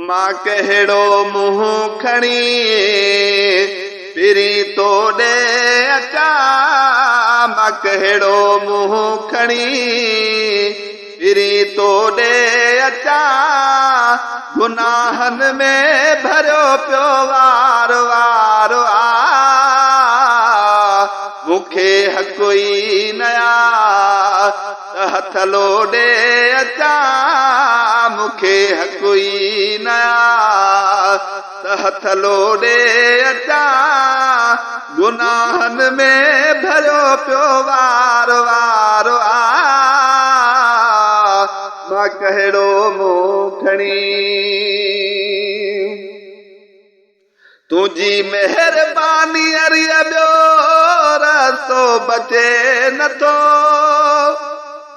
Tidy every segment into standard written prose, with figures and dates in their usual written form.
मां कहिड़ो मुंहुं खणी पिरी तोड़े अचा, मां कहिड़ो मुंहुं खणी पिरी तोड़े अचा, गुनाहनि में भरियो पियो वार वार आ, मूंखे हक़ ई नया त हथ लोॾे अचा, मूंखे हक़ ई नया त हथ लोॾे अचा, गुनाहनि में भरियो पियो वार वार आ, मां कहिड़ो मुंहुं खणी। तुंहिंजी महिरबानी अरिय ॿियो रस्तो बचे नथो,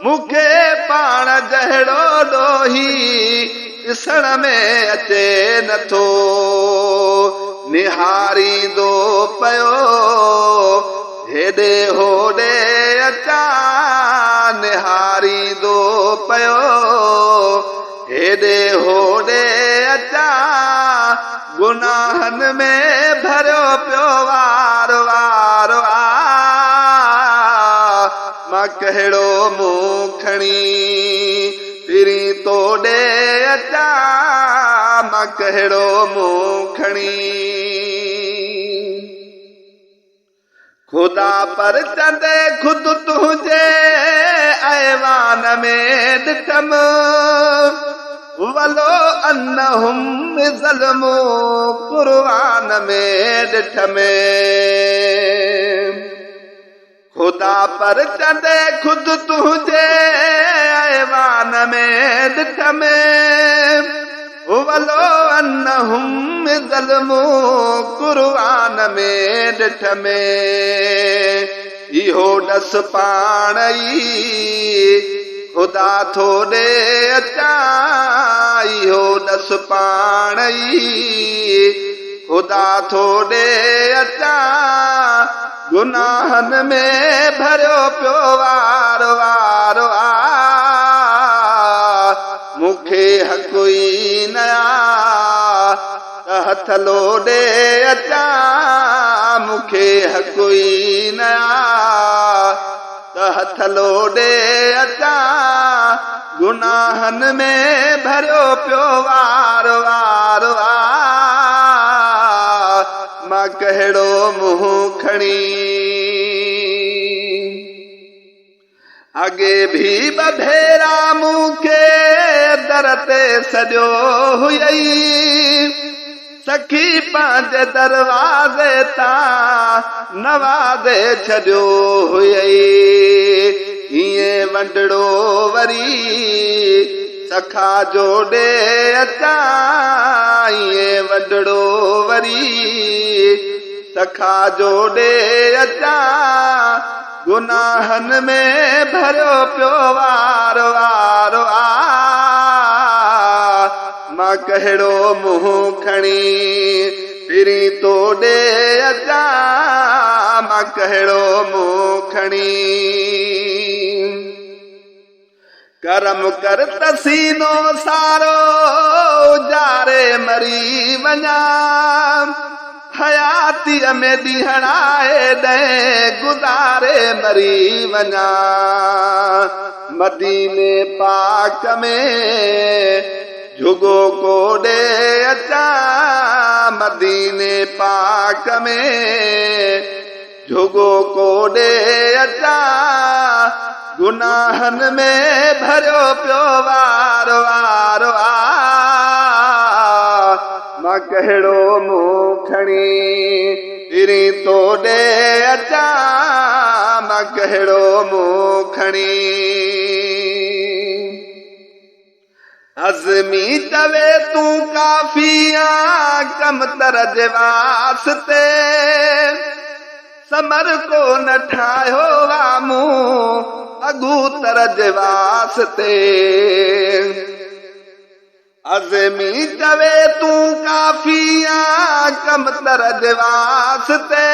मूंखे पाण जहिड़ो ॾोही ॾिसण में अचे नथो, निहारींदो पियो हेॾे होॾे अचा, निहारींदो पियो हेॾे होॾे अचा, गुनाहनि में भरियो पियो वार वार आ, मां कहिड़ो मुंहुं खणी पिरी तोड़े अचा, मां कहिड़ो मुंहुं खणी। ख़ुदा पर चंदे ख़ुदि तुंहिंजे ऐवान में ॾिठम, वलो अन्नहुम ज़ल्मू क़ुर्आन में ॾिठम, ख़ुदा पर चंदे ख़ुदि तुंहिंजे ऐवान में ॾिठम, वलो अन्नहुम ज़ल्मू क़ुर्आन में ॾिठम, इहो ॾस पाण ई ख़ुदा थो ॾे अचा, इहो ॾस पाण ई ख़ुदा थो ॾे अचा, गुनाहनि में भरियो पियो वार वार आ, मूंखे हक़ ई नया त हथ लोॾे अचा, मूंखे हक़ ई नया त हथ लोॾे अचा, गुनाहनि में भरियो पियो वार वार आ, मां कहिड़ो मुंहुं खणी। अॻे भी ॿ भेरा मूंखे दर ते सॼो हुयई, सखी पंहिंजे दरवाज़े तां नवाज़े छॾियो हुयई, हीअं वंडड़ो वरी सखा जोड़े अचा, हीअं वंडड़ो वरी सखा जोड़े अचा, गुनाहनि में भरियो पियो वार वार आ, मां कहिड़ो मुंहुं खणी पिरी तोड़े अचा, मां कहिड़ो मुंहुं खणी। करम कर त सीनो सारो जारे मरी वञा, हयातीअ में ॾींहणाए ॾहें गुज़ारे मरी वञा, मदीने पाक में झुगो कोड़े अचा, मदीने पाक में झुगो कोड़े अचा, गुनाहनि में भरियो पियो वार वार आ, मां कहिड़ो मुंहुं खणी पिरी तोड़े अचा, मां कहिड़ो मुंहुं खणी। अज़मी चवे तूं काफ़ी आ कम तरज वास्ते, समर को न ठाहियो आ मूं अगू तरज वास्ते, अज़मी चवे तूं काफ़ी आ कम तरज वास्ते,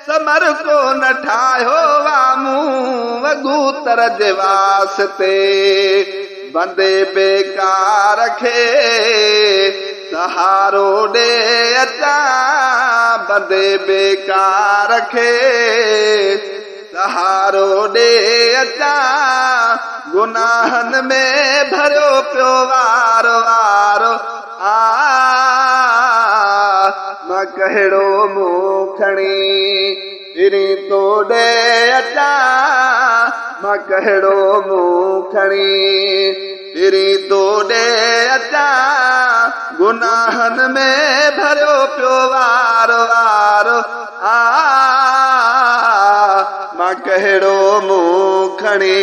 समर को न ठाहियो आ मूं अगू तरज वास्ते, बंदे बेकार खे सहारो ॾे अचां बंदे बेकार खे सहारो ॾे अचां गुनाहनि में भरियो पियो वारो वारो मां कहिड़ो मुंहुं खणी फिरी तो ॾे अचां मां कहिड़ो मुंहुं खणी फिरी तो ॾे अचां गुनाहनि में भरियो पियो वारो वारो मां कहिड़ो मुंहुं खणी